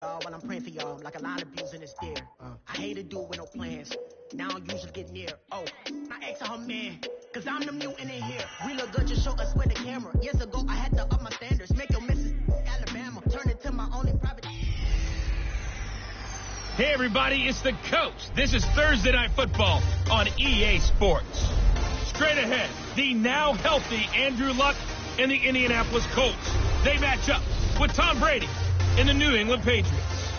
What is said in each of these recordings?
While I'm praying for y'all, like a line abusing this deer. I hate to do it with no plans. Now I don't usually get near. Oh, my ex her man, cause I'm the mutant in here. We look good, just show us where the camera. Years ago, I had to up my standards. Make your missus Alabama. Turn it to my only private. Hey, everybody, it's the coach. This is Thursday Night Football on EA Sports. Straight ahead, the now healthy Andrew Luck and the Indianapolis Colts. They match up with Tom Brady and the New England Patriots.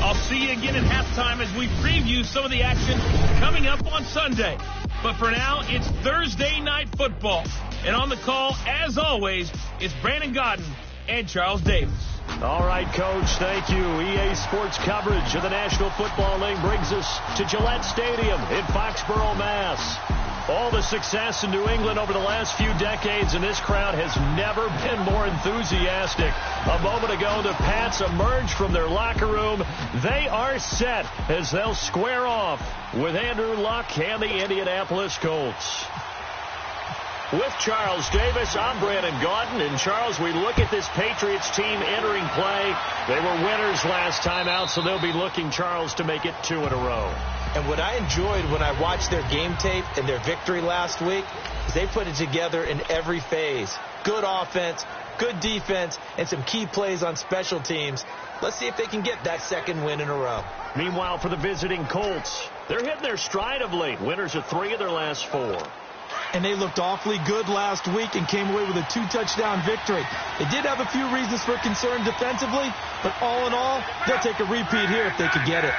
I'll see you again at halftime as we preview some of the action coming up on Sunday. But for now, it's Thursday Night Football. And on the call, as always, is Brandon Godden and Charles Davis. All right, Coach, thank you. EA Sports coverage of the National Football League brings us to Gillette Stadium in Foxborough, Mass. All the success in New England over the last few decades, and this crowd has never been more enthusiastic. A moment ago, the Pats emerged from their locker room. They are set as they'll square off with Andrew Luck and the Indianapolis Colts. With Charles Davis, I'm Brandon Gaudin. And Charles, we look at this Patriots team entering play. They were winners last time out, so they'll be looking, Charles, to make it 2 in a row. And what I enjoyed when I watched their game tape and their victory last week is they put it together in every phase. Good offense, good defense, and some key plays on special teams. Let's see if they can get that second win in a row. Meanwhile, for the visiting Colts, they're hitting their stride of late. Winners of 3 of their last 4. And they looked awfully good last week and came away with a 2-touchdown victory. They did have a few reasons for concern defensively, but all in all, they'll take a repeat here if they could get it.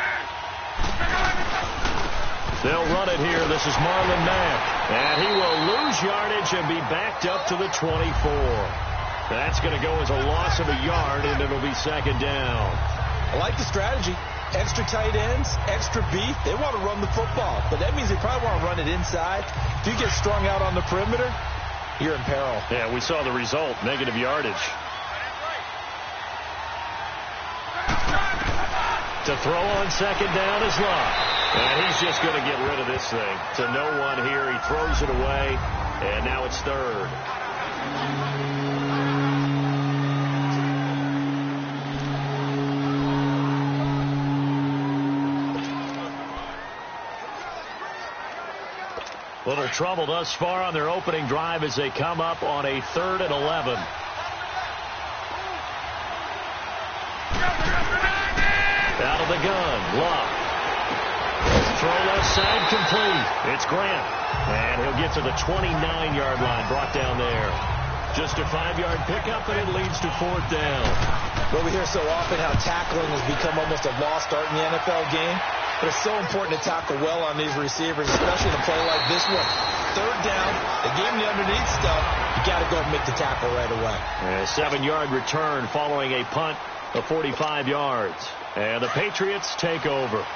They'll run it here. This is Marlon Mack. And he will lose yardage and be backed up to the 24. That's going to go as a loss of a yard, and it'll be second down. I like the strategy. Extra tight ends, extra beef. They want to run the football, but that means they probably want to run it inside. If you get strung out on the perimeter, you're in peril. Yeah, we saw the result, negative yardage. To throw on second down is Luck. And he's just going to get rid of this thing. To no one here. He throws it away, and now it's third. Little trouble thus far on their opening drive as they come up on a 3rd and 11. Out of the gun, Luck. Throw left side complete. It's Grant. And he'll get to the 29-yard line, brought down there. Just a 5-yard pickup, and it leads to 4th down. Well, we hear so often how tackling has become almost a lost art in the NFL game. But it's so important to tackle well on these receivers, especially in a play like this one. 3rd down, they gave him the underneath stuff. You got to go and make the tackle right away. A 7-yard return following a punt of 45 yards. And the Patriots take over.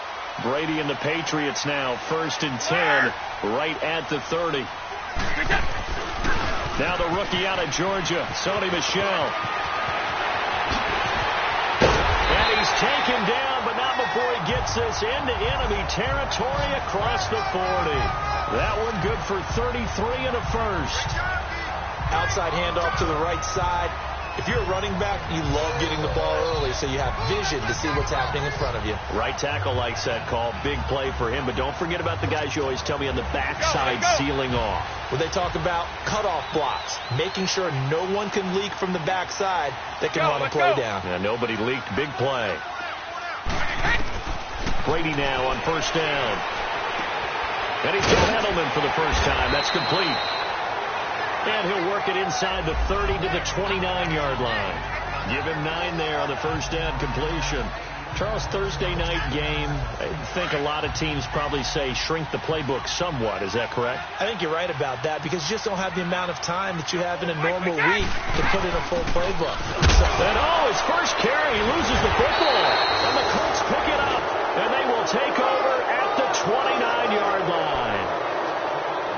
Brady and the Patriots now 1st and 10, right at the 30. Now the rookie out of Georgia, Sony Michel. And he's taken down, but not before he gets this into enemy territory across the 40. That one good for 33 and a first. Outside handoff to the right side. If you're a running back, you love getting the ball early so you have vision to see what's happening in front of you. Right tackle likes that call. Big play for him, but don't forget about the guys you always tell me on the backside sealing off. Well, they talk about cutoff blocks, making sure no one can leak from the backside that can run a play down. Yeah, nobody leaked. Big play. Brady now on 1st down. And he's got Edelman for the first time. That's complete. And he'll work it inside the 30 to the 29-yard line. Give him 9 there on the 1st down completion. Charles, Thursday night game, I think a lot of teams probably say shrink the playbook somewhat. Is that correct? I think you're right about that because you just don't have the amount of time that you have in a normal week to put in a full playbook. And his first carry, he loses the football. And the Colts pick it up, and they will take over at the 29-yard line.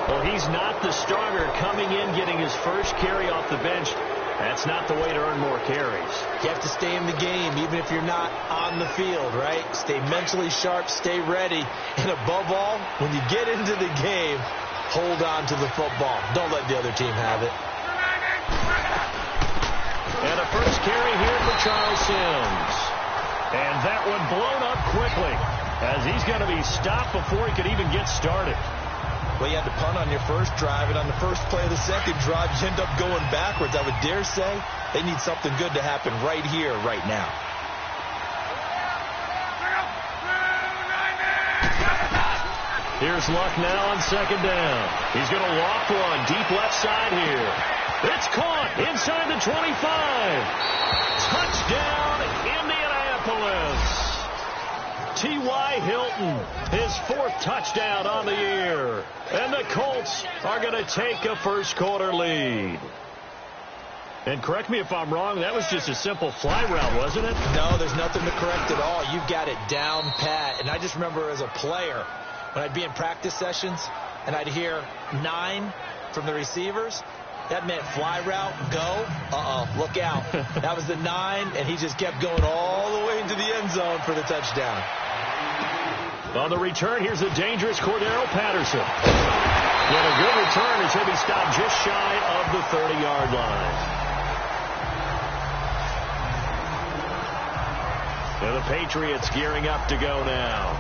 Well, he's not the starter coming in, getting his first carry off the bench. That's not the way to earn more carries. You have to stay in the game, even if you're not on the field, right? Stay mentally sharp, stay ready. And above all, when you get into the game, hold on to the football. Don't let the other team have it. And a first carry here for Charles Sims. that one blown up quickly, as he's going to be stopped before he could even get started. Well, you had to punt on your first drive, and on the first play of the second drive, you end up going backwards. I would dare say they need something good to happen right here, right now. Here's Luck now on second down. He's going to walk one deep left side here. It's caught inside the 25. Touchdown, Indianapolis. T.Y. Hilton, his 4th touchdown on the year. And the Colts are going to take a first-quarter lead. And correct me if I'm wrong, that was just a simple fly route, wasn't it? No, there's nothing to correct at all. You've got it down pat. And I just remember as a player, when I'd be in practice sessions and I'd hear 9 from the receivers, that meant fly route, go, look out. That was the 9, and he just kept going all the way into the end zone for the touchdown. On the return, here's the dangerous Cordero Patterson. With a good return as he'll be stopped just shy of the 30-yard line. And the Patriots gearing up to go now.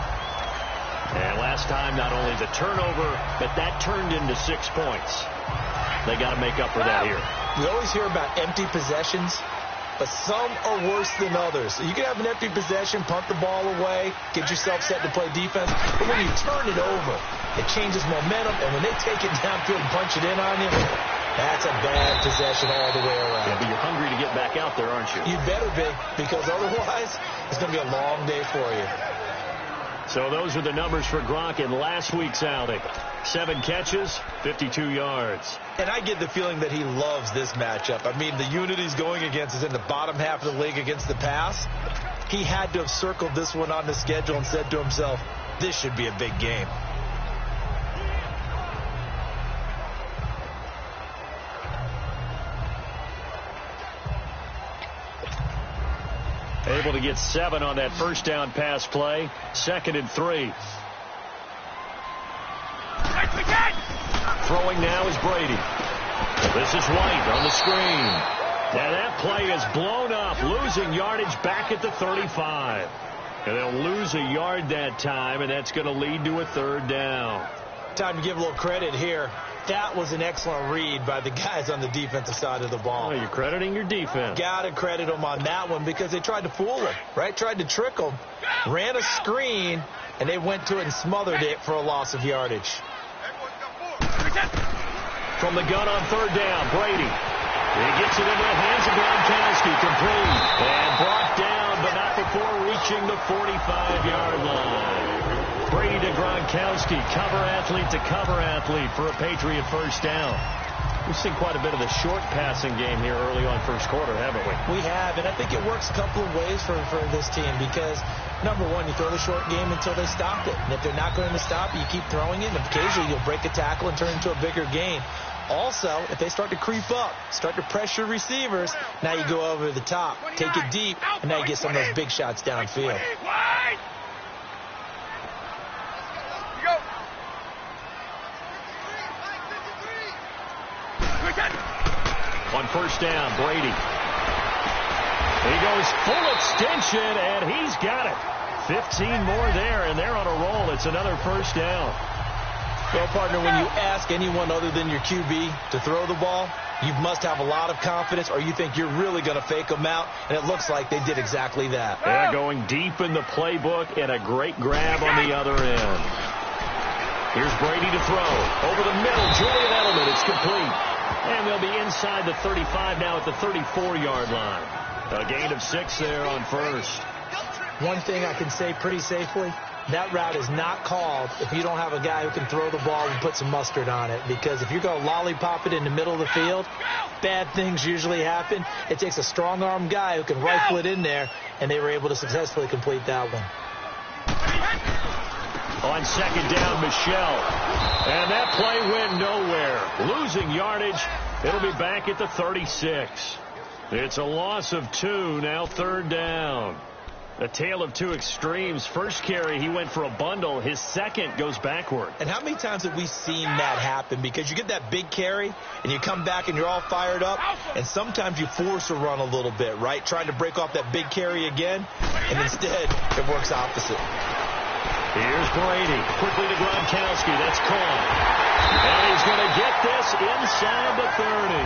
And last time, not only the turnover, but that turned into 6 points. They got to make up for that here. We always hear about empty possessions, but some are worse than others. So you can have an empty possession, punt the ball away, get yourself set to play defense. But when you turn it over, it changes momentum. And when they take it downfield and punch it in on you, that's a bad possession all the way around. Yeah, but you're hungry to get back out there, aren't you? You better be, because otherwise it's going to be a long day for you. So those are the numbers for Gronk in last week's outing. 7 catches, 52 yards. And I get the feeling that he loves this matchup. I mean, the unit he's going against is in the bottom half of the league against the pass. He had to have circled this one on the schedule and said to himself, this should be a big game. Able to get 7 on that first down pass play. 2nd and 3. Throwing now is Brady. This is White on the screen. And that play is blown up, losing yardage back at the 35. And they'll lose a yard that time, and that's going to lead to a 3rd down. Time to give a little credit here. That was an excellent read by the guys on the defensive side of the ball. Oh, you're crediting your defense. Got to credit them on that one because they tried to fool him, right? Tried to trick him. Ran a screen, and they went to it and smothered it for a loss of yardage. From the gun on 3rd down, Brady. He gets it into the hands of Gronkowski, complete. And brought down, but not before reaching the 45-yard line. Brady to Gronkowski, cover athlete to cover athlete for a Patriot first down. We've seen quite a bit of the short passing game here early on first quarter, haven't we? We have, and I think it works a couple of ways for this team because, number one, you throw the short game until they stop it. And if they're not going to stop it, you keep throwing it, and occasionally you'll break a tackle and turn it into a bigger gain. Also, if they start to creep up, start to pressure receivers, now you go over the top, take it deep, and now you get some of those big shots downfield. On first down, Brady. He goes full extension, and he's got it. 15 more there, and they're on a roll. It's another first down. Well, partner, when you ask anyone other than your QB to throw the ball, you must have a lot of confidence, or you think you're really going to fake them out, and it looks like they did exactly that. They're going deep in the playbook, and a great grab on the other end. Here's Brady to throw. Over the middle, Julian Edelman. It's complete. And they'll be inside the 35 now at the 34-yard line. A gain of 6 there on first. One thing I can say pretty safely, that route is not called if you don't have a guy who can throw the ball and put some mustard on it. Because if you're going to lollipop it in the middle of the field, bad things usually happen. It takes a strong-arm guy who can rifle it in there, and they were able to successfully complete that one. On second down, Michelle. And that play went nowhere. Losing yardage. It'll be back at the 36. It's a loss of 2, now 3rd down. A tale of two extremes. First carry, he went for a bundle. His second goes backward. And how many times have we seen that happen? Because you get that big carry, and you come back and you're all fired up, and sometimes you force a run a little bit, right? Trying to break off that big carry again, and instead it works opposite. Here's Brady. Quickly to Gronkowski. That's caught. And he's going to get this inside the 30.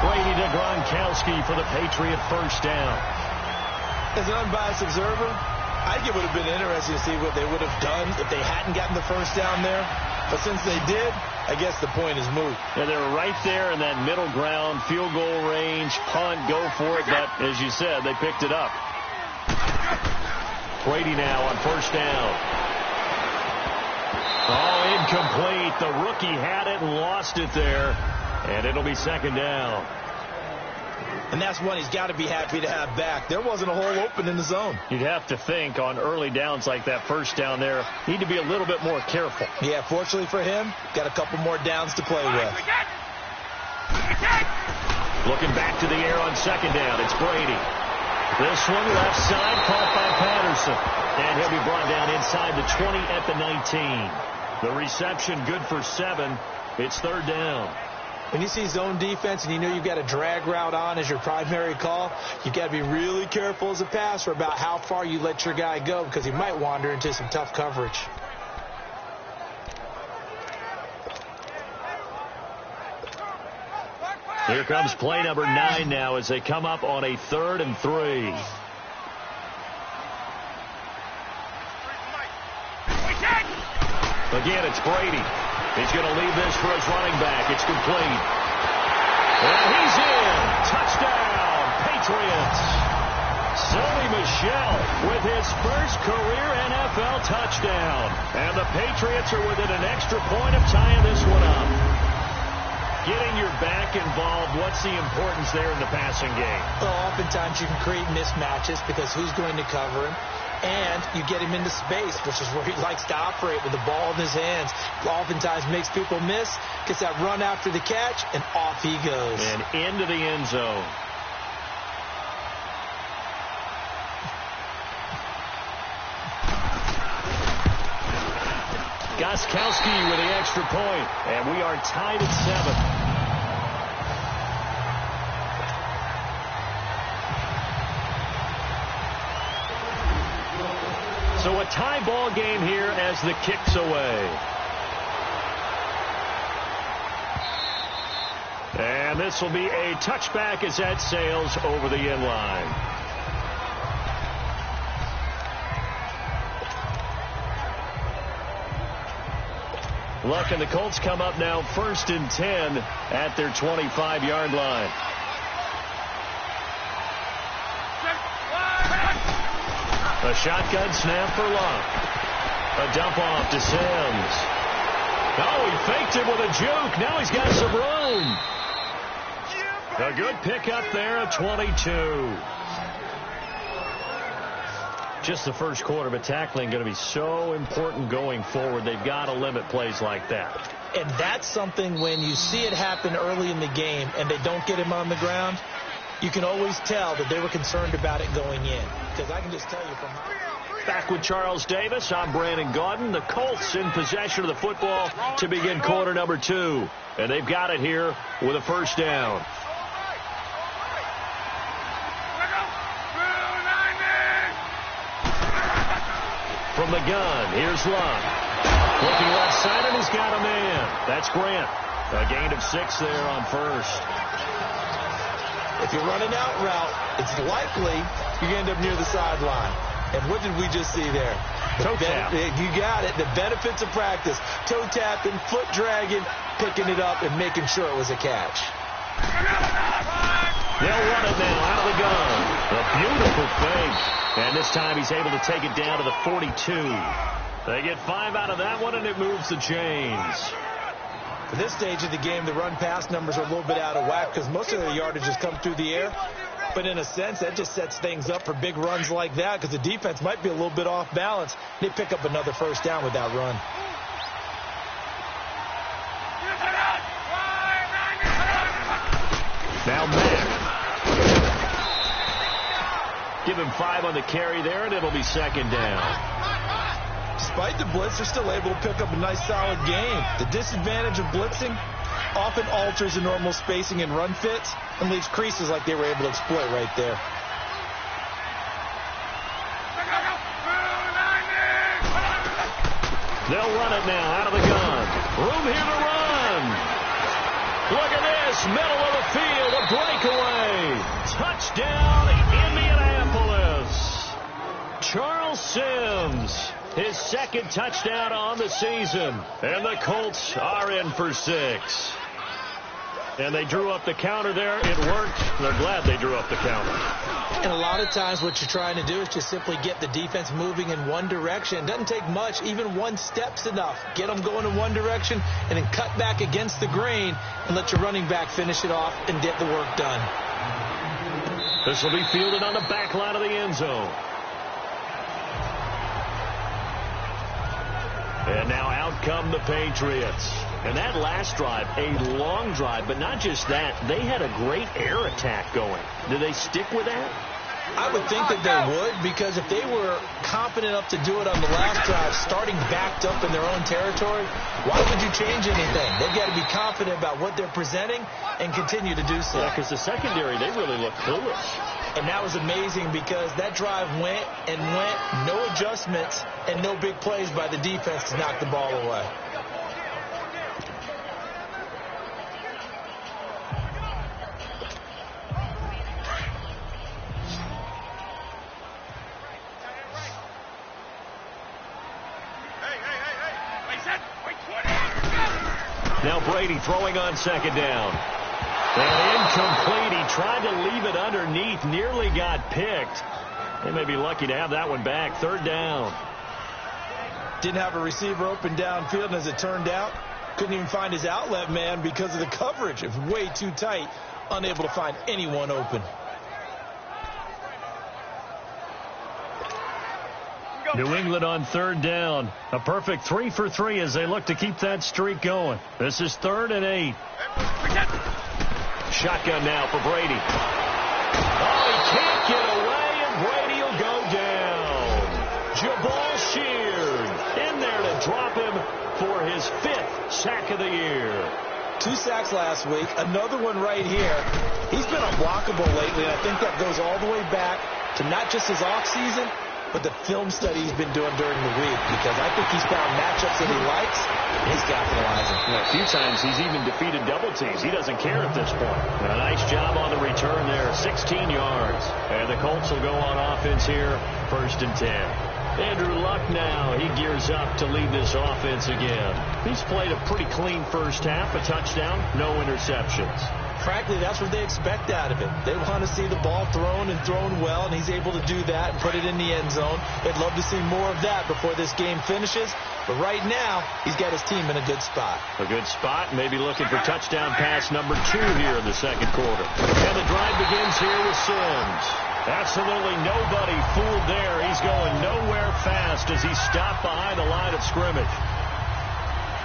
Brady to Gronkowski for the Patriot first down. As an unbiased observer, I think it would have been interesting to see what they would have done if they hadn't gotten the first down there. But since they did, I guess the point is moot. Yeah, they were right there in that middle ground, field goal range, punt, go for it. But as you said, they picked it up. Brady now on first down. Oh, incomplete. The rookie had it and lost it there. And it'll be second down. And that's one he's got to be happy to have back. There wasn't a hole open in the zone. You'd have to think on early downs like that first down there, need to be a little bit more careful. Yeah, fortunately for him, got a couple more downs to play with. Looking back to the air on second down, it's Brady. This one left side, caught by Patterson. And he'll be brought down inside the 20 at the 19. The reception good for 7. It's third down. When you see zone defense and you know you've got a drag route on as your primary call, you've got to be really careful as a passer about how far you let your guy go because he might wander into some tough coverage. Here comes play number 9 now as they come up on a 3rd and 3. Again, it's Brady. He's going to leave this for his running back. It's complete. And he's in. Touchdown, Patriots. Sony Michel with his first career NFL touchdown. And the Patriots are within an extra point of tying this one up. Getting your back involved, what's the importance there in the passing game? Well, oftentimes you can create mismatches because who's going to cover him? And you get him into space, which is where he likes to operate with the ball in his hands. Oftentimes makes people miss, gets that run after the catch, and off he goes. And into the end zone. Gostkowski with the extra point, and we are tied at 7. So a tie ball game here as the kick's away. And this will be a touchback as that sails over the end line. Luck and the Colts come up now 1st and 10 at their 25-yard line. A shotgun snap for Luck. A dump off to Sims. Oh, he faked it with a juke. Now he's got some room. A good pickup there at 22. Just the first quarter, but tackling going to be so important going forward. They've got to limit plays like that. And that's something when you see it happen early in the game and they don't get him on the ground, you can always tell that they were concerned about it going in. Because I can just tell you from... Back with Charles Davis, I'm Brandon Gaudin. The Colts in possession of the football to begin quarter number 2. And they've got it here with a first down. From the gun, here's Luck. Looking left side, and he's got a man. That's Grant. A gain of 6 there on first. If you're running out route, it's likely you're going to end up near the sideline. And what did we just see there? Toe tap. You got it. The benefits of practice. Toe tapping, foot dragging, picking it up, and making sure it was a catch. They'll run it now out of the gun. A beautiful fake. And this time he's able to take it down to the 42. They get 5 out of that one, and it moves the chains. At this stage of the game, the run-pass numbers are a little bit out of whack because most of the yardage has come through the air. But in a sense, that just sets things up for big runs like that because the defense might be a little bit off balance. They pick up another first down with that run. Now Mack. Give him 5 on the carry there, and it'll be second down. Despite the blitz, they're still able to pick up a nice, solid game. The disadvantage of blitzing often alters the normal spacing and run fits and leaves creases like they were able to exploit right there. They'll run it now out of the gun. Room here to run. Look at this. Middle of the field. A breakaway. Touchdown, Indianapolis. Charles Sims. His second touchdown on the season. And the Colts are in for 6. And they drew up the counter there. It worked. They're glad they drew up the counter. And a lot of times what you're trying to do is just simply get the defense moving in one direction. It doesn't take much. Even one step's enough. Get them going in one direction and then cut back against the grain and let your running back finish it off and get the work done. This will be fielded on the back line of the end zone. And now out come the Patriots. And that last drive, a long drive, but not just that. They had a great air attack going. Do they stick with that? I would think that they would, because if they were confident enough to do it on the last drive, starting backed up in their own territory, why would you change anything? They've got to be confident about what they're presenting and continue to do so. Yeah, because the secondary, they really looked clueless. And that was amazing because that drive went and went, no adjustments and no big plays by the defense to knock the ball away. Now Brady throwing on second down. And incomplete. He tried to leave it underneath. Nearly got picked. They may be lucky to have that one back. Third down. Didn't have a receiver open downfield, and as it turned out, couldn't even find his outlet man because of the coverage. It was way too tight. Unable to find anyone open. New England on third down. A perfect 3 for 3 as they look to keep that streak going. This is 3rd and 8. Shotgun now for Brady. Oh, he can't get away, and Brady will go down. Jabal Sheard in there to drop him for his 5th sack of the year. 2 sacks last week, another one right here. He's been unblockable lately, and I think that goes all the way back to not just his offseason, but the film study he's been doing during the week, because I think he's found matchups that he likes, and he's capitalizing. Yeah, a few times he's even defeated double teams. He doesn't care at this point. And a nice job on the return there, 16 yards. And the Colts will go on offense here, 1st and 10. Andrew Luck now, he gears up to lead this offense again. He's played a pretty clean first half, a touchdown, no interceptions. Frankly, that's what they expect out of him. They want to see the ball thrown and thrown well, and he's able to do that and put it in the end zone. They'd love to see more of that before this game finishes. But right now, he's got his team in a good spot. A good spot, maybe looking for touchdown pass number 2 here in the second quarter. And the drive begins here with Sims. Absolutely nobody fooled there. He's going nowhere fast as he stopped behind the line of scrimmage.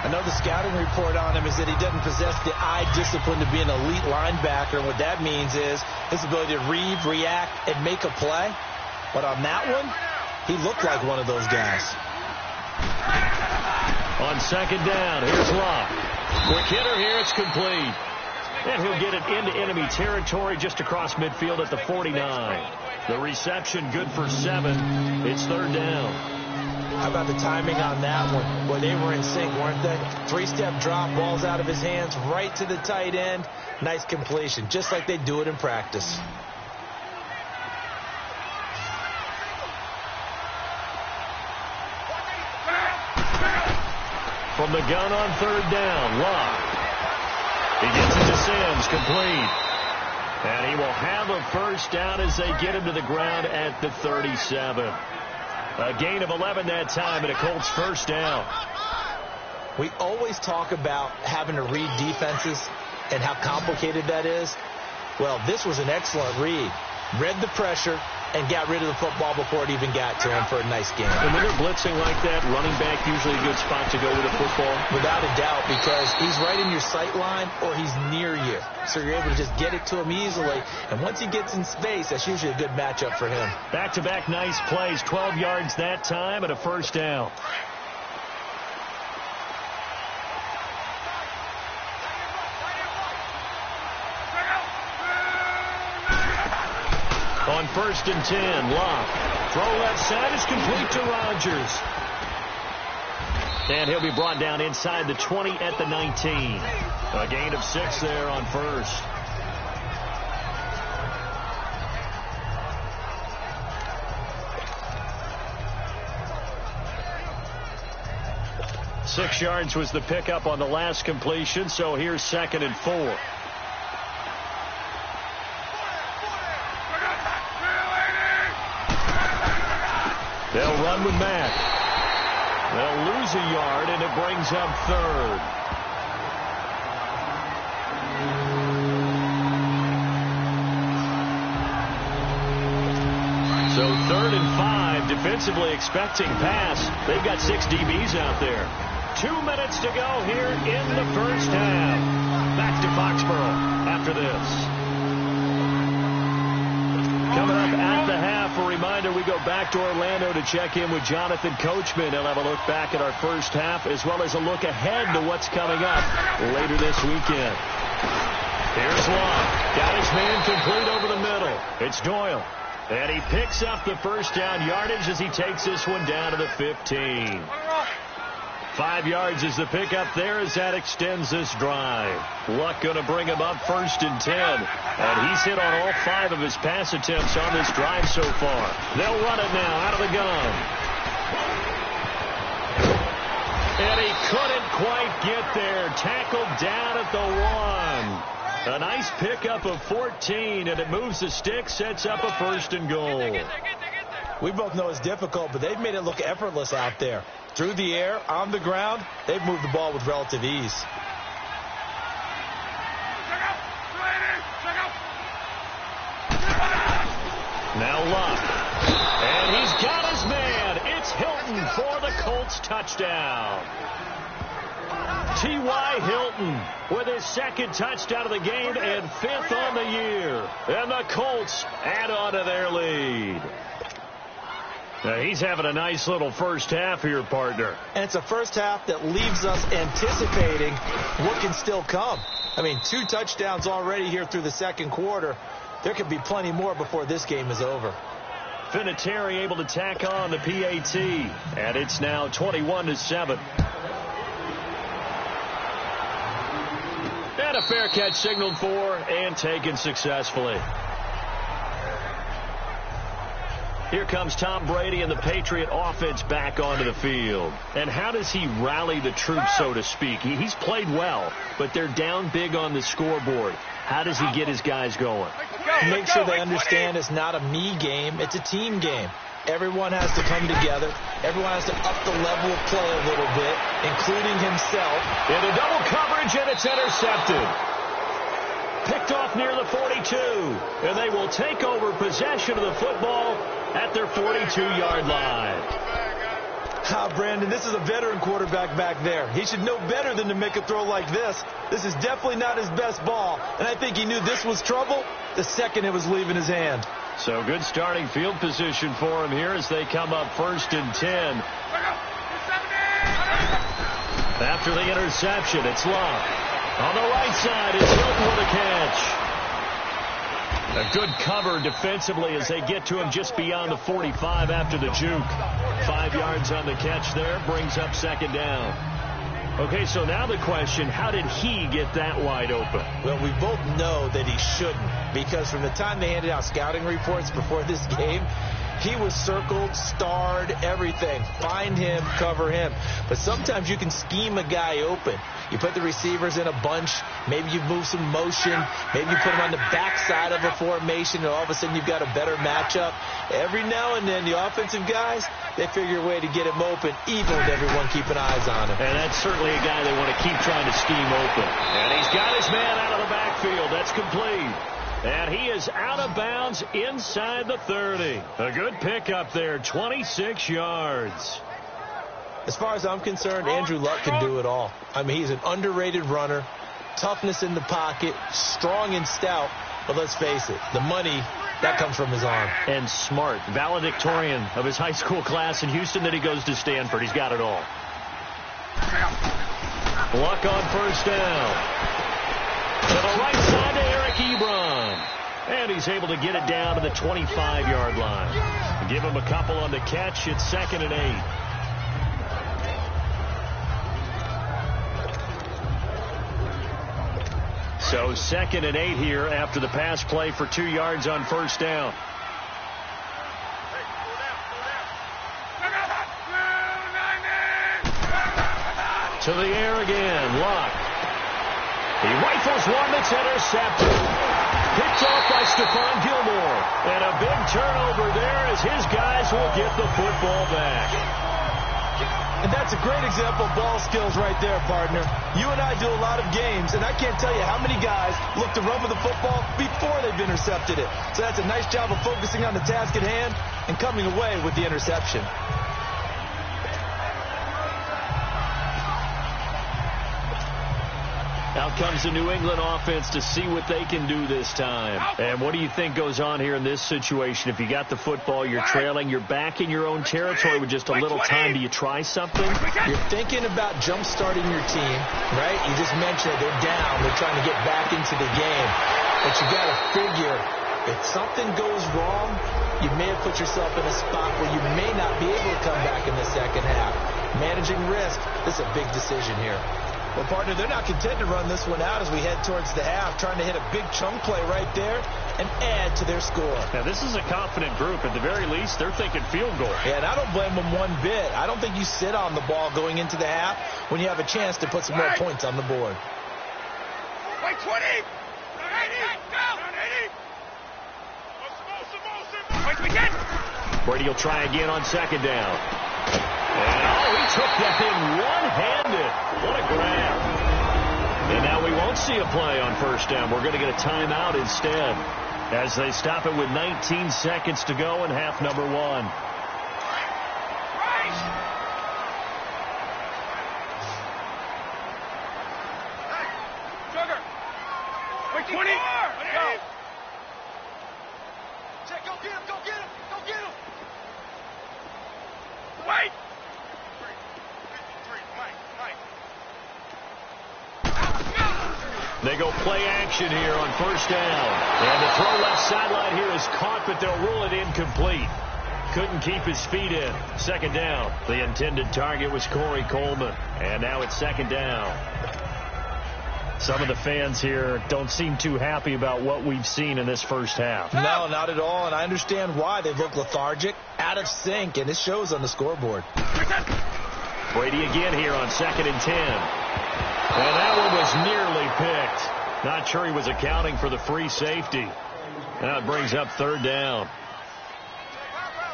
I know the scouting report on him is that he doesn't possess the eye discipline to be an elite linebacker. And what that means is his ability to read, react, and make a play. But on that one, he looked like one of those guys. On second down, here's Luck. Quick hitter here, it's complete. And he'll get it into enemy territory just across midfield at the 49. The reception good for 7. It's 3rd down. How about the timing on that one? Boy, they were in sync, weren't they? 3-step drop, balls out of his hands, right to the tight end. Nice completion, just like they do it in practice. From the gun on 3rd down, Luck. He gets it to Sims, complete. And he will have a first down as they get him to the ground at the 37. A gain of 11 that time, and a Colts first down. We always talk about having to read defenses and how complicated that is. Well, this was an excellent read. Read the pressure, and got rid of the football before it even got to him for a nice game. And when they're blitzing like that, running back usually a good spot to go with the football? Without a doubt, because he's right in your sight line or he's near you. So you're able to just get it to him easily. And once he gets in space, that's usually a good matchup for him. Back-to-back nice plays, 12 yards that time and a first down. On 1st and 10, Locke. Throw left side is complete to Rodgers. And he'll be brought down inside the 20 at the 19. A gain of 6 there on first. Six yards was the pickup on the last completion, so here's 2nd and 4. They'll run with Mack. They'll lose a yard, and it brings up 3rd. So 3rd and 5, defensively expecting pass. They've got 6 DBs out there. 2 minutes to go here in the first half. Back to Foxborough after this. Coming up at the half, a reminder, we go back to Orlando to check in with Jonathan Coachman. He'll have a look back at our first half as well as a look ahead to what's coming up later this weekend. Here's Long. Got his man complete over the middle. It's Doyle. And he picks up the first down yardage as he takes this one down to the 15. 5 yards is the pickup there as that extends this drive. Luck going to bring him up 1st and 10. And he's hit on all 5 of his pass attempts on this drive so far. They'll run it now out of the gun. And he couldn't quite get there. Tackled down at the 1. A nice pickup of 14, and it moves the stick, sets up a 1st and goal. We both know it's difficult, but they've made it look effortless out there. Through the air, on the ground, they've moved the ball with relative ease. Now Luck. And he's got his man. It's Hilton for the Colts touchdown. T.Y. Hilton with his 2nd touchdown of the game and 5th on the year. And the Colts add on to their lead. Now he's having a nice little first half here, partner. And it's a first half that leaves us anticipating what can still come. I mean, 2 touchdowns already here through the 2nd quarter. There could be plenty more before this game is over. Vinatieri able to tack on the PAT. And it's now 21-7. And a fair catch signaled for and taken successfully. Here comes Tom Brady and the Patriot offense back onto the field. And how does he rally the troops, so to speak? He's played well, but they're down big on the scoreboard. How does he get his guys going? Make sure they understand it's not a me game, it's a team game. Everyone has to come together. Everyone has to up the level of play a little bit, including himself. Into double coverage, and it's intercepted. Picked off near the 42. And they will take over possession of the football at their 42-yard line. Brandon, this is a veteran quarterback back there. He should know better than to make a throw like this. This is definitely not his best ball. And I think he knew this was trouble the second it was leaving his hand. So good starting field position for him here as they come up 1st and 10. After the interception, it's Locke. On the right side, it's Hilton with a catch. A good cover defensively as they get to him just beyond the 45 after the juke. 5 yards on the catch there, brings up 2nd down. Okay, so now the question, how did he get that wide open? Well, we both know that he shouldn't, because from the time they handed out scouting reports before this game, he was circled, starred, everything. Find him, cover him. But sometimes you can scheme a guy open. You put the receivers in a bunch. Maybe you move some motion. Maybe you put them on the backside of a formation, and all of a sudden you've got a better matchup. Every now and then, the offensive guys, they figure a way to get him open, even with everyone keeping eyes on him. And that's certainly a guy they want to keep trying to scheme open. And he's got his man out of the backfield. That's complete. And he is out of bounds inside the 30. A good pickup there, 26 yards. As far as I'm concerned, Andrew Luck can do it all. I mean, he's an underrated runner, toughness in the pocket, strong and stout. But let's face it, the money, that comes from his arm. And smart, valedictorian of his high school class in Houston, then he goes to Stanford. He's got it all. Luck on first down. To the right side to Eric Ebron. And he's able to get it down to the 25-yard line. Give him a couple on the catch. It's 2nd and 8. So 2nd and 8 here after the pass play for 2 yards on first down. To the air again, Luck. He rifles one that's intercepted. Picked off by Stephon Gilmore. And a big turnover there as his guys will get the football back. And that's a great example of ball skills right there, partner. You and I do a lot of games, and I can't tell you how many guys look to run with the football before they've intercepted it. So that's a nice job of focusing on the task at hand and coming away with the interception. Out comes the New England offense to see what they can do this time. And what do you think goes on here in this situation? If you got the football, you're trailing, you're back in your own territory with just a little time. Do you try something? You're thinking about jump-starting your team, right? You just mentioned they're down. They're trying to get back into the game. But you got to figure, if something goes wrong, you may have put yourself in a spot where you may not be able to come back in the second half. Managing risk, this is a big decision here. Well, partner, they're not content to run this one out as we head towards the half, trying to hit a big chunk play right there and add to their score. Now, this is a confident group. At the very least, they're thinking field goal. Yeah, and I don't blame them one bit. I don't think you sit on the ball going into the half when you have a chance to put some more points on the board. Wait, 20! Brady will try again on second down. And, he took that in one-handed. What a grab. And now we won't see a play on first down. We're going to get a timeout instead as they stop it with 19 seconds to go in half number 1. Sugar! Wait, 20! Go! Check, go get him, go get him, go get him! Wait! They go play action here on first down. And the throw left sideline here is caught, but they'll rule it incomplete. Couldn't keep his feet in. Second down. The intended target was Corey Coleman. And now it's second down. Some of the fans here don't seem too happy about what we've seen in this first half. No, not at all, and I understand why. They look lethargic, out of sync, and it shows on the scoreboard. Brady again here on 2nd and 10. And that one was nearly picked. Not sure he was accounting for the free safety. Now it brings up third down.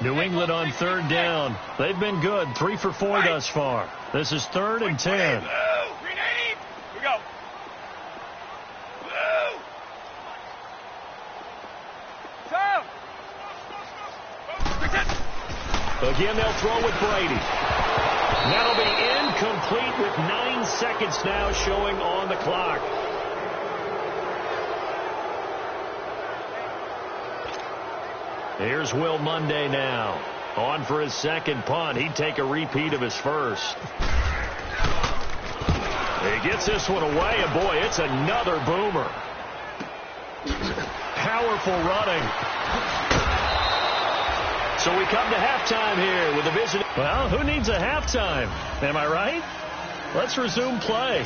New England on third down. They've been good, 3 for 4 thus far. This is 3rd and 10. Here we go. Again, they'll throw with Brady. That'll be incomplete with 9 seconds now showing on the clock. Here's Will Monday now. On for his second punt. He'd take a repeat of his first. He gets this one away, and boy, it's another boomer. Powerful running. So we come to halftime here with a visit. Well, who needs a halftime? Am I right? Let's resume play.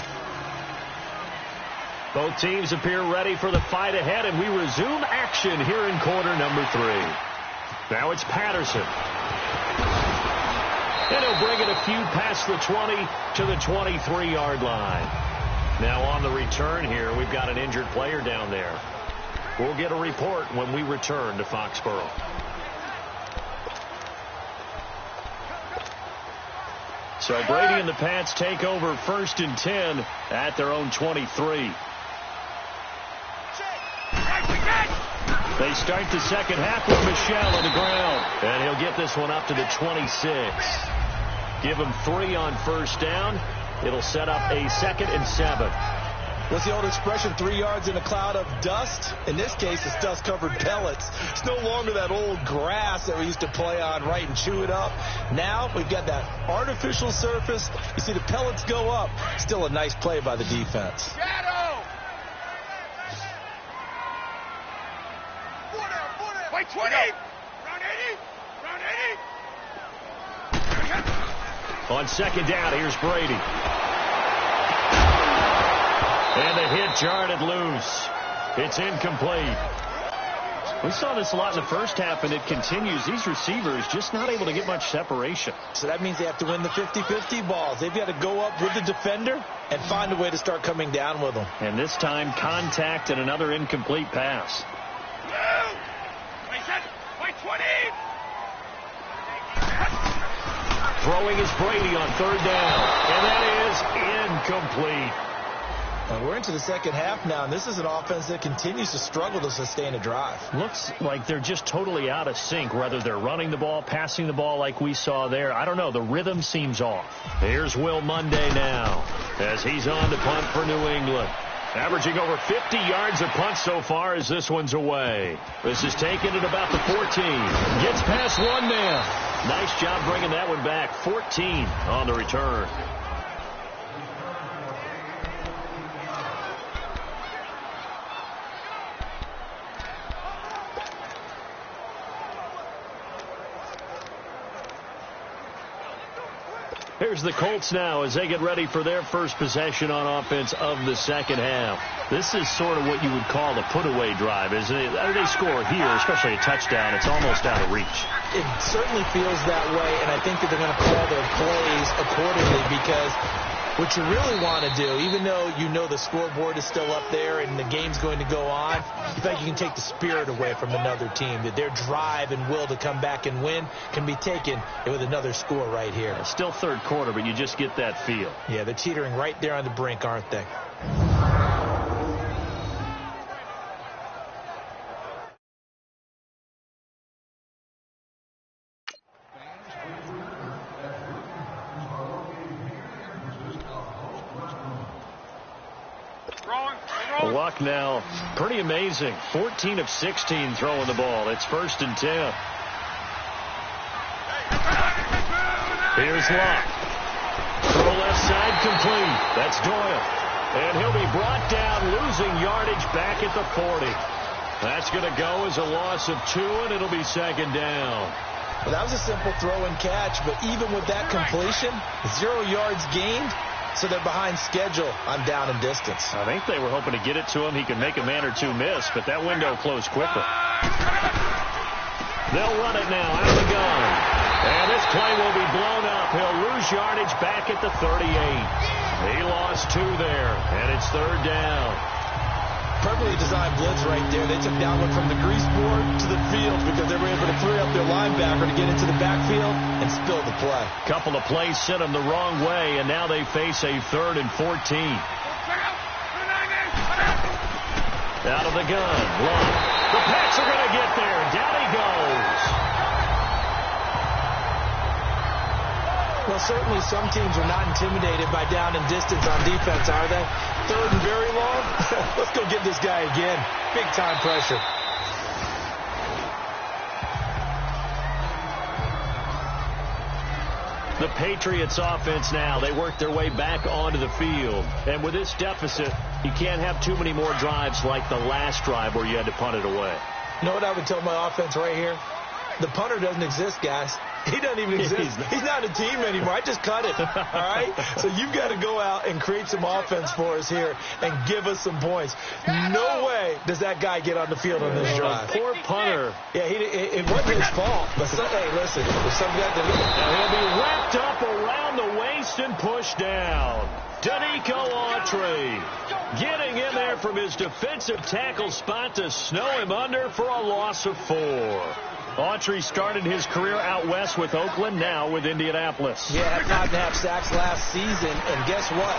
Both teams appear ready for the fight ahead, and we resume action here in quarter number 3. Now it's Patterson. And he'll bring it a few past the 20 to the 23-yard line. Now on the return here, we've got an injured player down there. We'll get a report when we return to Foxborough. So Brady and the Pats take over 1st and 10 at their own 23. Right, we got it! They start the second half with Michel on the ground. And he'll get this one up to the 26. Give him 3 on first down. It'll set up a 2nd and 7. What's the old expression, 3 yards in a cloud of dust? In this case, it's dust-covered pellets. It's no longer that old grass that we used to play on, right, and chew it up. Now we've got that artificial surface. You see the pellets go up. Still a nice play by the defense. Shadow! Wait, 20! Round 80! Round 80! On second down, here's Brady. And the hit jarred it loose. It's incomplete. We saw this a lot in the first half, and it continues. These receivers just not able to get much separation. So that means they have to win the 50-50 balls. They've got to go up with the defender and find a way to start coming down with them. And this time, contact and another incomplete pass. Wait, 20! Throwing is Brady on third down. And that is incomplete. And we're into the second half now, and this is an offense that continues to struggle to sustain a drive. Looks like they're just totally out of sync, whether they're running the ball, passing the ball like we saw there. I don't know. The rhythm seems off. Here's Will Munday now as he's on to punt for New England. Averaging over 50 yards a punt so far as this one's away. This is taken at about the 14. Gets past one man. Nice job bringing that one back. 14 on the return. Here's the Colts now as they get ready for their first possession on offense of the second half. This is sort of what you would call a put-away drive, isn't it? They score here, especially a touchdown. It's almost out of reach. It certainly feels that way, and I think that they're going to call their plays accordingly because what you really want to do, even though you know the scoreboard is still up there and the game's going to go on, you think you can take the spirit away from another team, that their drive and will to come back and win can be taken with another score right here. Still third quarter, but you just get that feel. Yeah, they're teetering right there on the brink, aren't they? Luck now, pretty amazing. 14 of 16 throwing the ball. It's 1st and 10. Here's Luck. Throw left side complete. That's Doyle. And he'll be brought down, losing yardage back at the 40. That's going to go as a loss of 2, and it'll be 2nd down. Well, that was a simple throw and catch, but even with that completion, 0 yards gained. So they're behind schedule on down and distance. I think they were hoping to get it to him. He could make a man or two miss, but that window closed quicker. They'll run it now out of the gun. And this play will be blown up. He'll lose yardage back at the 38. He lost 2 there, and it's 3rd down. Perfectly designed blitz right there. They took that one from the grease board to the field because they were able to free up their linebacker to get into the backfield and spill the play. Couple of plays sent them the wrong way, and now they face a 3rd and 14. Out of the gun. Long. The Pats are going to get there. Down he goes. Well, certainly some teams are not intimidated by down and distance on defense, are they? 3rd and very long? Let's go get this guy again. Big time pressure. The Patriots offense now, they work their way back onto the field. And with this deficit, you can't have too many more drives like the last drive where you had to punt it away. You know what I would tell my offense right here? The punter doesn't exist, guys. He doesn't even exist. He's not a team anymore. I just cut it. All right? So you've got to go out and create some offense for us here and give us some points. No way does that guy get on the field on this drive. Poor punter. Yeah, it wasn't his fault. But hey, listen, if somebody got to he'll be wrapped up around the waist and pushed down. Danico Autry getting in there from his defensive tackle spot to snow him under for a loss of 4. Autry started his career out west with Oakland, now with Indianapolis. Yeah, had 5.5 sacks last season, and guess what?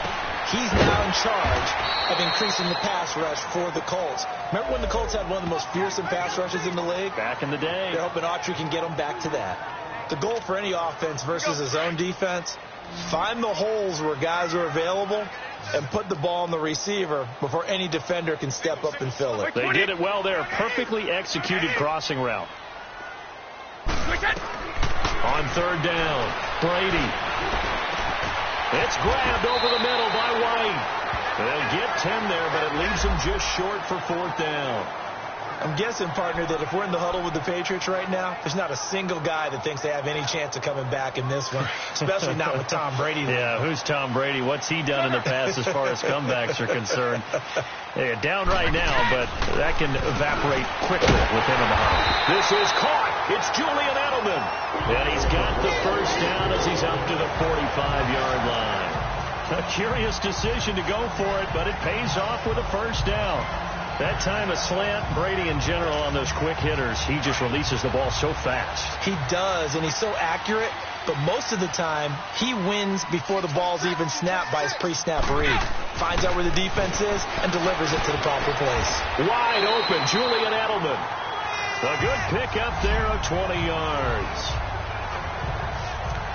He's now in charge of increasing the pass rush for the Colts. Remember when the Colts had one of the most fearsome pass rushes in the league? Back in the day. They're hoping Autry can get them back to that. The goal for any offense versus his own defense, find the holes where guys are available and put the ball on the receiver before any defender can step up and fill it. They did it well there. Perfectly executed crossing route. On third down, Brady. It's grabbed over the middle by White. They'll get 10 there, but it leaves them just short for fourth down. I'm guessing, partner, that if we're in the huddle with the Patriots right now, there's not a single guy that thinks they have any chance of coming back in this one, especially not with Tom Brady. Yeah, who's Tom Brady? What's he done in the past as far as comebacks are concerned? They're down right now, but that can evaporate quickly with him in the huddle. This is caught. It's Julian Edelman. And he's got the first down as he's up to the 45-yard line. A curious decision to go for it, but it pays off with a first down. That time a slant. Brady in general on those quick hitters, he just releases the ball so fast. He does, and he's so accurate, but most of the time he wins before the ball's even snapped by his pre-snap read. Finds out where the defense is and delivers it to the proper place. Wide open, Julian Edelman. A good pick up there of 20 yards.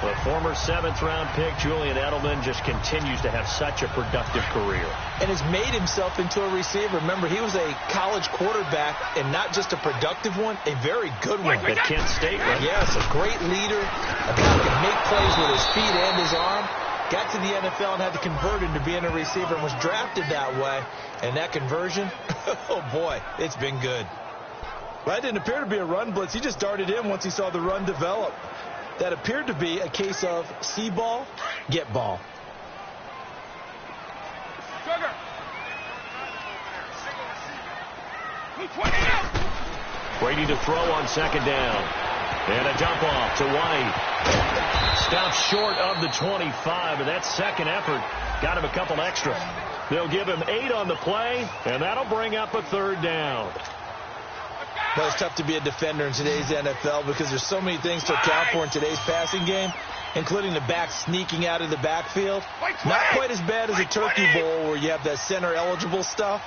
The former 7th-round pick, Julian Edelman, just continues to have such a productive career. And has made himself into a receiver. Remember, he was a college quarterback, and not just a productive one, a very good one. At Kent State, right? Yes, a great leader, a guy who can make plays with his feet and his arm. Got to the NFL and had to convert into being a receiver and was drafted that way. And that conversion, oh boy, it's been good. Well, that didn't appear to be a run blitz. He just darted in once he saw the run develop. That appeared to be a case of see ball, get ball. Brady to throw on second down. And a dump off to White. Stops short of the 25, but that second effort got him a couple extra. They'll give him 8 on the play, and that'll bring up a third down. Well, it's tough to be a defender in today's NFL because there's so many things to account for in today's passing game, including the back sneaking out of the backfield. Not quite as bad as a turkey bowl where you have that center-eligible stuff,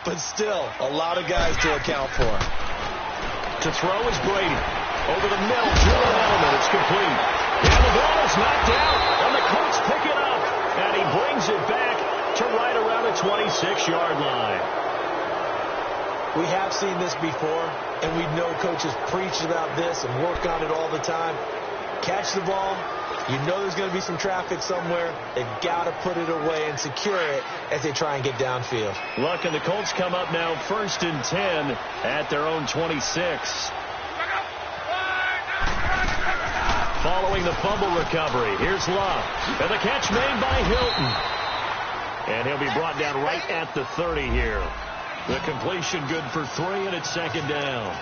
but still a lot of guys to account for. To throw is Brady. Over the middle, Julian Edelman. It's complete. And the ball is knocked out, and the Colts pick it up. And he brings it back to right around the 26-yard line. We have seen this before, and we know coaches preach about this and work on it all the time. Catch the ball. You know there's going to be some traffic somewhere. They've got to put it away and secure it as they try and get downfield. Look, and the Colts come up now 1st and 10 at their own 26. Following the fumble recovery, here's Love. And the catch made by Hilton. And he'll be brought down right at the 30 here. The completion good for 3, and it's second down.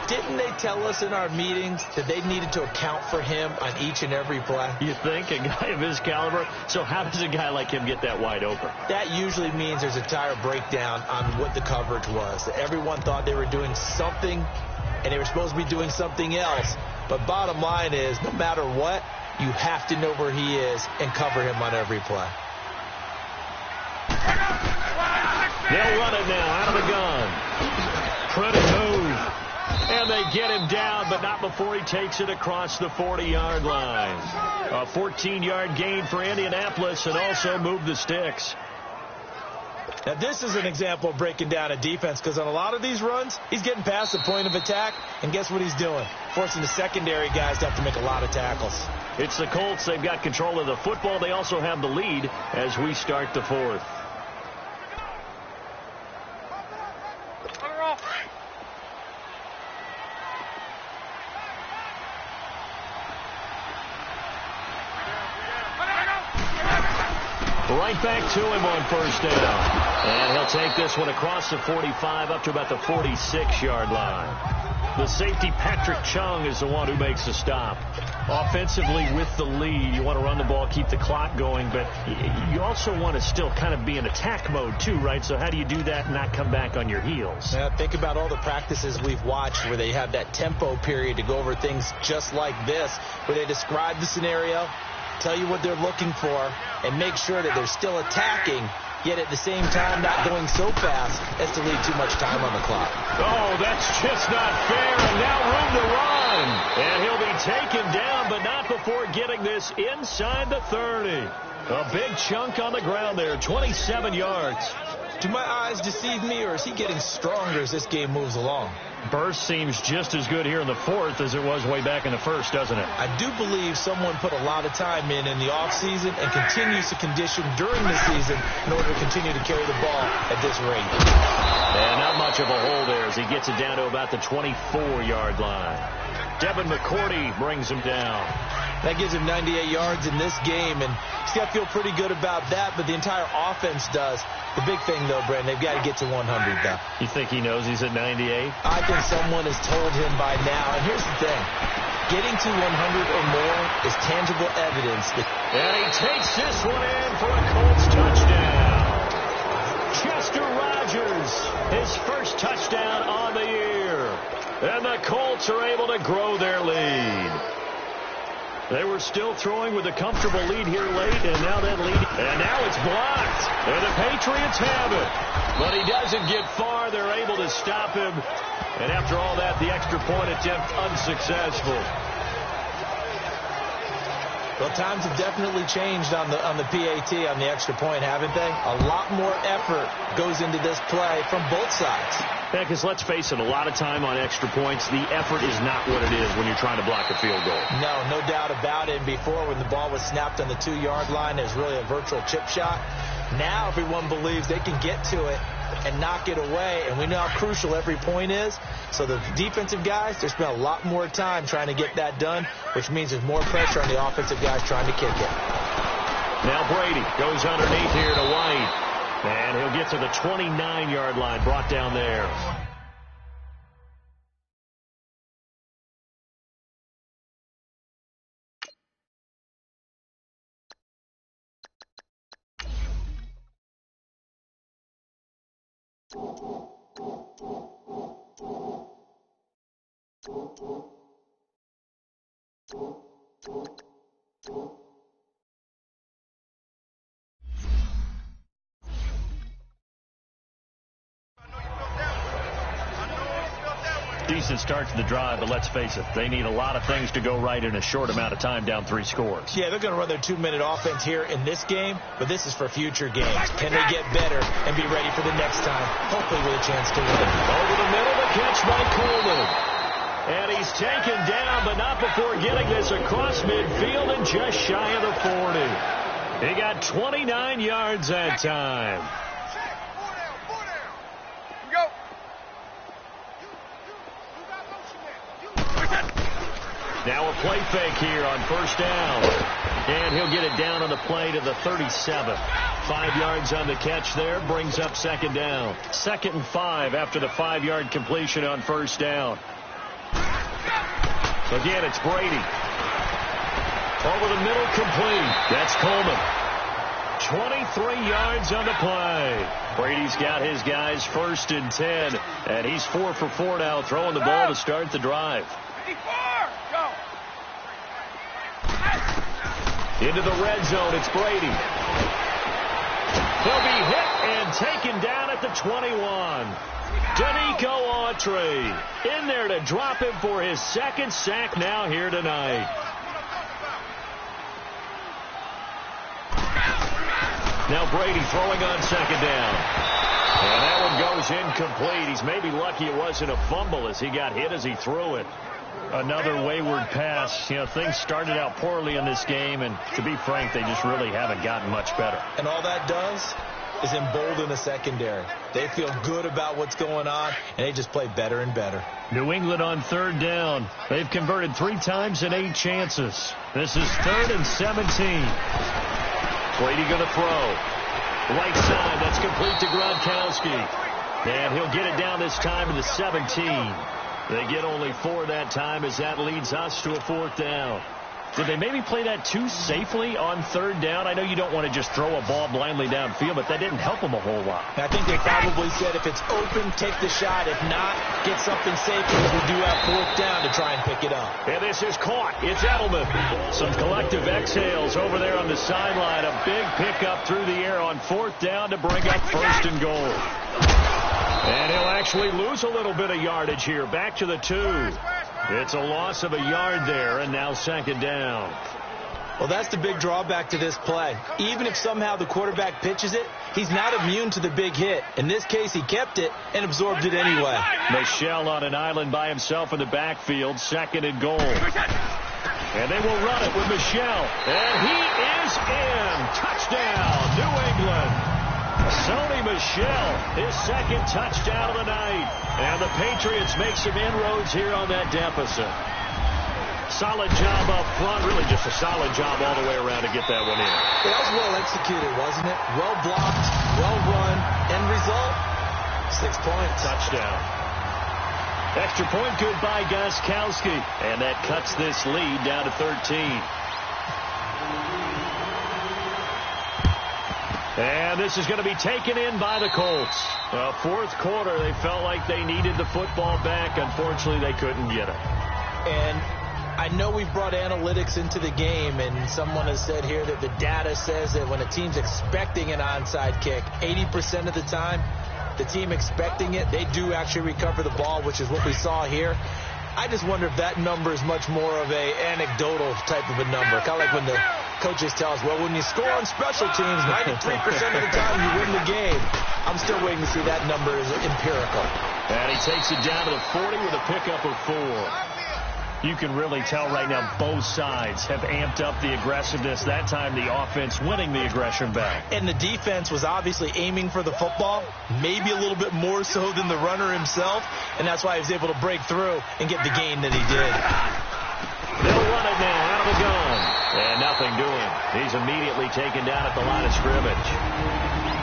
Didn't they tell us in our meetings that they needed to account for him on each and every play? You think? A guy of his caliber? So how does a guy like him get that wide open? That usually means there's a tire breakdown on what the coverage was. Everyone thought they were doing something, and they were supposed to be doing something else. But bottom line is, no matter what, you have to know where he is and cover him on every play. They'll run it now out of the gun. Pretty move. And they get him down, but not before he takes it across the 40-yard line. A 14-yard gain for Indianapolis and also move the sticks. Now, this is an example of breaking down a defense because on a lot of these runs, he's getting past the point of attack, and guess what he's doing? Forcing the secondary guys to have to make a lot of tackles. It's the Colts. They've got control of the football. They also have the lead as we start the fourth. Right back to him on first down. And he'll take this one across the 45 up to about the 46-yard line. The safety, Patrick Chung, is the one who makes the stop. Offensively with the lead, you want to run run the ball, keep the clock going, but you also want to still kind of be in attack mode too, right? So how do you do that and not come back on your heels? Yeah, think about all the practices we've watched where they have that tempo period to go over things just like this, where they describe the scenario, tell you what they're looking for, and make sure that they're still attacking, yet at the same time not going so fast as to leave too much time on the clock. Oh, that's just not fair, and now room to run. And he'll be taken down, but not before getting this inside the 30. A big chunk on the ground there, 27 yards. Do my eyes deceive me, or is he getting stronger as this game moves along? Burst seems just as good here in the fourth as it was way back in the first, doesn't it? I do believe someone put a lot of time in the offseason and continues to condition during the season in order to continue to carry the ball at this rate. And not much of a hole there as he gets it down to about the 24-yard line. Devin McCourty brings him down. That gives him 98 yards in this game, and he's got to feel pretty good about that, but the entire offense does. The big thing, though, Brandon, they've got to get to 100, though. You think he knows he's at 98? I think someone has told him by now, and here's the thing. Getting to 100 or more is tangible evidence. And he takes this one in for a Colts touchdown. Chester Rogers, his first touchdown on the year. And the Colts are able to grow their lead. They were still throwing with a comfortable lead here late, and now that lead, and now it's blocked. And the Patriots have it. But he doesn't get far. They're able to stop him. And after all that, the extra point attempt unsuccessful. Well, times have definitely changed on the PAT, on the extra point, haven't they? A lot more effort goes into this play from both sides. Yeah, because let's face it, a lot of time on extra points, the effort is not what it is when you're trying to block a field goal. No doubt about it. Before, when the ball was snapped on the 2-yard line, it was really a virtual chip shot. Now everyone believes they can get to it and knock it away, and we know how crucial every point is. So the defensive guys, they spend a lot more time trying to get that done, which means there's more pressure on the offensive guys trying to kick it. Now Brady goes underneath here to White. And he'll get to the 29-yard line, brought down there. Decent start to the drive, but let's face it, they need a lot of things to go right in a short amount of time, down 3 scores. Yeah, they're going to run their 2-minute offense here in this game, but this is for future games. Can they get better and be ready for the next time, hopefully with a chance to win? Over the middle, the catch by Coleman. And he's taken down, but not before getting this across midfield and just shy of the 40. He got 29 yards that time. Now a play fake here on first down. And he'll get it down on the play to the 37. 5 yards on the catch there, brings up second down. 2nd and 5 after the 5-yard completion on first down. Again, it's Brady. Over the middle, complete. That's Coleman. 23 yards on the play. Brady's got his guys 1st and 10. And he's 4 for 4 now, throwing the ball to start the drive. Into the red zone, it's Brady. He'll be hit and taken down at the 21. Danico Autry in there to drop him for his 2nd sack now here tonight. Now Brady throwing on 2nd down. And that one goes incomplete. He's maybe lucky it wasn't a fumble as he got hit as he threw it. Another wayward pass. You know, things started out poorly in this game, and to be frank, they just really haven't gotten much better. And all that does is embolden the secondary. They feel good about what's going on, and they just play better and better. New England on 3rd down. They've converted 3 times in 8 chances. This is 3rd and 17. Brady going to throw. Right side, that's complete to Gronkowski. And he'll get it down this time to the 17. They get only 4 that time as that leads us to a 4th down. Did they maybe play that too safely on third down? I know you don't want to just throw a ball blindly downfield, but that didn't help them a whole lot. I think they probably said if it's open, take the shot. If not, get something safe because we do have fourth down to try and pick it up. And this is caught. It's Edelman. Some collective exhales over there on the sideline. A big pickup through the air on fourth down to bring up first and goal. And he'll actually lose a little bit of yardage here. Back to the 2. It's a loss of a yard there, and now second down. Well, that's the big drawback to this play. Even if somehow the quarterback pitches it, he's not immune to the big hit. In this case, he kept it and absorbed it anyway. Michel on an island by himself in the backfield, second and goal. And they will run it with Michel. And he is in. Touchdown, New England. Sony Michel, his second touchdown of the night. And the Patriots make some inroads here on that deficit. Solid job up front. Really just a solid job all the way around to get that one in. That was well executed, wasn't it? Well blocked, well run. End result, 6 points. Touchdown. Extra point good by Gostkowski. And that cuts this lead down to 13. And this is going to be taken in by the Colts. Fourth quarter, they felt like they needed the football back. Unfortunately, they couldn't get it. And I know we've brought analytics into the game, and someone has said here that the data says that when a team's expecting an onside kick, 80% of the time, the team expecting it, they do actually recover the ball, which is what we saw here. I just wonder if that number is much more of a anecdotal type of a number. Kind of like when the coaches tell us, well, when you score on special teams, 93% of the time you win the game. I'm still waiting to see that number is empirical. And he takes it down to the 40 with a pickup of 4. You can really tell right now both sides have amped up the aggressiveness. That time the offense winning the aggression back. And the defense was obviously aiming for the football, maybe a little bit more so than the runner himself, and that's why he was able to break through and get the gain that he did. They'll run it now out of the gun. And nothing doing. He's immediately taken down at the line of scrimmage.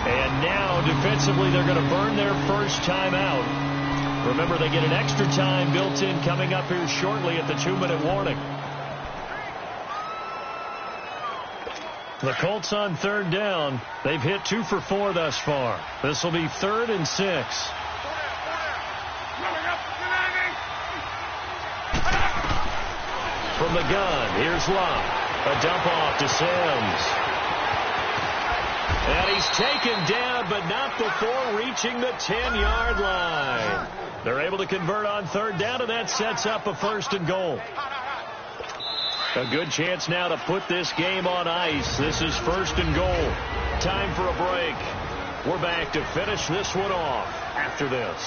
And now defensively they're going to burn their first timeout. Remember, they get an extra time built in coming up here shortly at the 2-minute warning. The Colts on third down. They've hit 2 for 4 thus far. This will be 3rd and 6. From the gun, here's Locke. A dump off to Sims. And he's taken down, but not before reaching the 10-yard line. They're able to convert on third down, and that sets up a 1st and goal. A good chance now to put this game on ice. This is 1st and goal. Time for a break. We're back to finish this one off after this.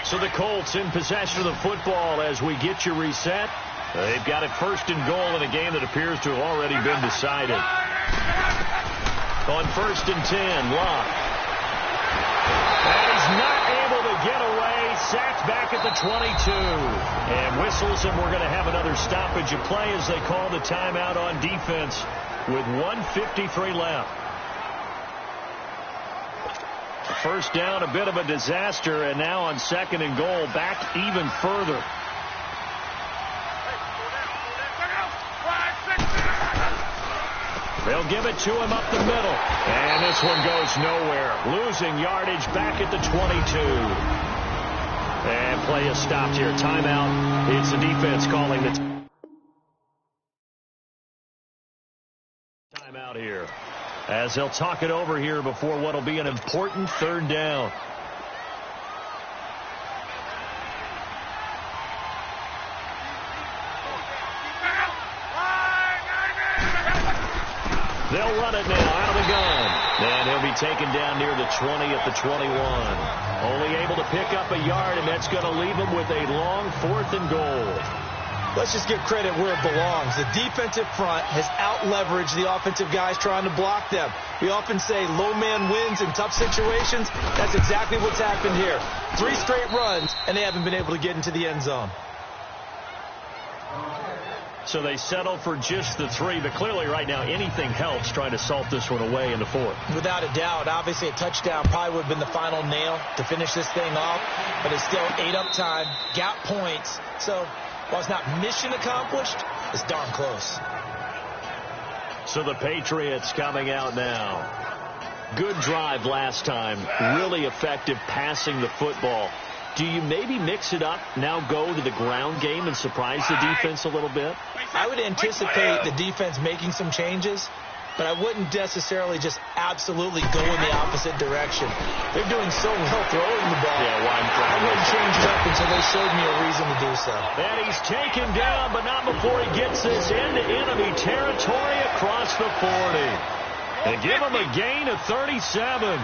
So the Colts in possession of the football as we get you reset. They've got it 1st and goal in a game that appears to have already been decided. On 1st and 10, Locke. And he's not able to get away. Sacked back at the 22. And whistles, and we're going to have another stoppage of play as they call the timeout on defense with 1:53 left. First down, a bit of a disaster, and now on 2nd and goal, back even further. They'll give it to him up the middle. And this one goes nowhere. Losing yardage back at the 22. And play is stopped here. Timeout. It's the defense calling the timeout here. As they'll talk it over here before what will be an important 3rd down. They'll run it now out of the gun. And he'll be taken down near the 20 at the 21. Only able to pick up a yard, and that's going to leave him with a long 4th and goal. Let's just give credit where it belongs. The defensive front has out-leveraged the offensive guys trying to block them. We often say low man wins in tough situations. That's exactly what's happened here. 3 straight runs, and they haven't been able to get into the end zone. So they settle for just the 3, but clearly right now anything helps trying to salt this one away in the 4th. Without a doubt. Obviously a touchdown probably would have been the final nail to finish this thing off, but it's still 8 up time, got points. So while it's not mission accomplished, It's darn close. So the Patriots coming out now. Good drive last time. Really effective passing the football. Do you maybe mix it up, now go to the ground game and surprise the defense a little bit? I would anticipate the defense making some changes, but I wouldn't necessarily just absolutely go in the opposite direction. They're doing so well throwing the ball. Yeah, I wouldn't change it up until they showed me a reason to do so. And he's taken down, but not before he gets this into enemy territory across the 40. They give him a gain of 37.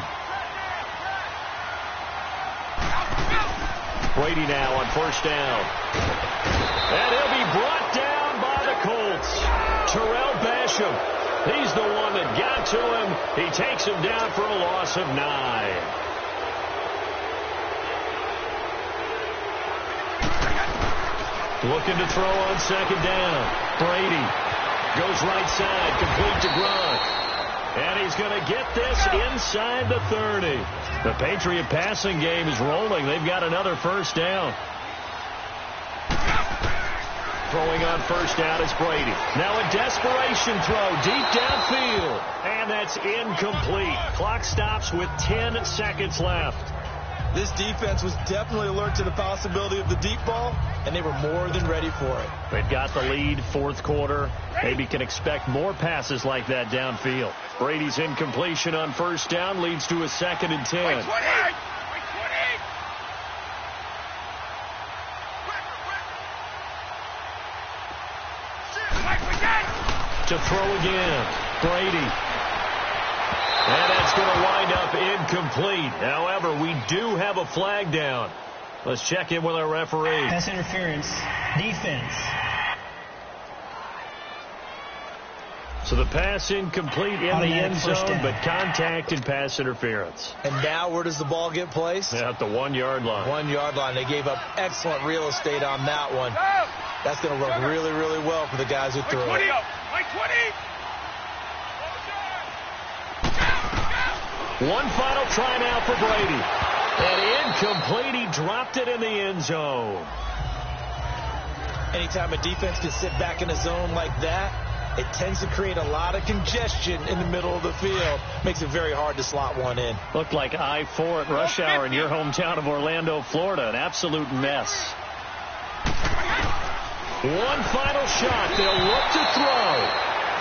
Brady now on first down. And he'll be brought down by the Colts. Terrell Basham. He's the one that got to him. He takes him down for a loss of 9. Looking to throw on second down. Brady goes right side, complete to Gronk. And he's going to get this inside the 30. The Patriot passing game is rolling. They've got another first down. Throwing on first down is Brady. Now a desperation throw deep downfield. And that's incomplete. Clock stops with 10 seconds left. This defense was definitely alert to the possibility of the deep ball, and they were more than ready for it. They've got the lead, fourth quarter. Maybe can expect more passes like that downfield. Brady's incompletion on first down leads to a 2nd and 10. To throw again, Brady. And that's going to wind up incomplete. However, we do have a flag down. Let's check in with our referee. Pass interference. Defense. So the pass incomplete in the end zone, but contact and pass interference. And now where does the ball get placed? At the 1 yard line. 1 yard line. They gave up excellent real estate on that one. That's going to work really, really well for the guys who threw it. One final try now for Brady. And incomplete. He dropped it in the end zone. Anytime a defense can sit back in a zone like that, it tends to create a lot of congestion in the middle of the field. Makes it very hard to slot one in. Looked like I-4 at rush hour in your hometown of Orlando, Florida. An absolute mess. One final shot. They'll look to throw.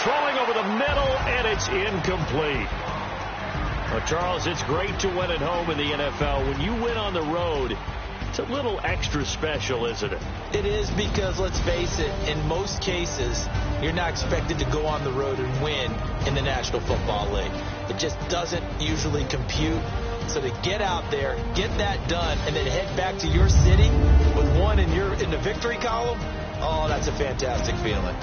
Throwing over the middle, and it's incomplete. Well, Charles, it's great to win at home in the NFL. When you win on the road, it's a little extra special, isn't it? It is, because, let's face it, in most cases, you're not expected to go on the road and win in the National Football League. It just doesn't usually compute. So to get out there, get that done, and then head back to your city with one in the victory column, oh, that's a fantastic feeling.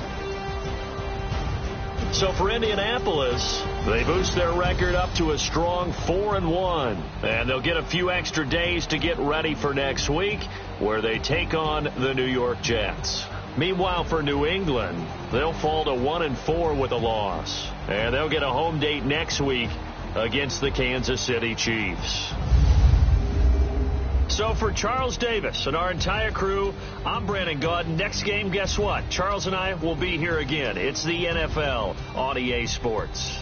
So for Indianapolis, they boost their record up to a strong 4-1. And they'll get a few extra days to get ready for next week, where they take on the New York Jets. Meanwhile, for New England, they'll fall to 1-4 with a loss. And they'll get a home date next week against the Kansas City Chiefs. So for Charles Davis and our entire crew, I'm Brandon Gaudin. Next game, guess what? Charles and I will be here again. It's the NFL on EA Sports.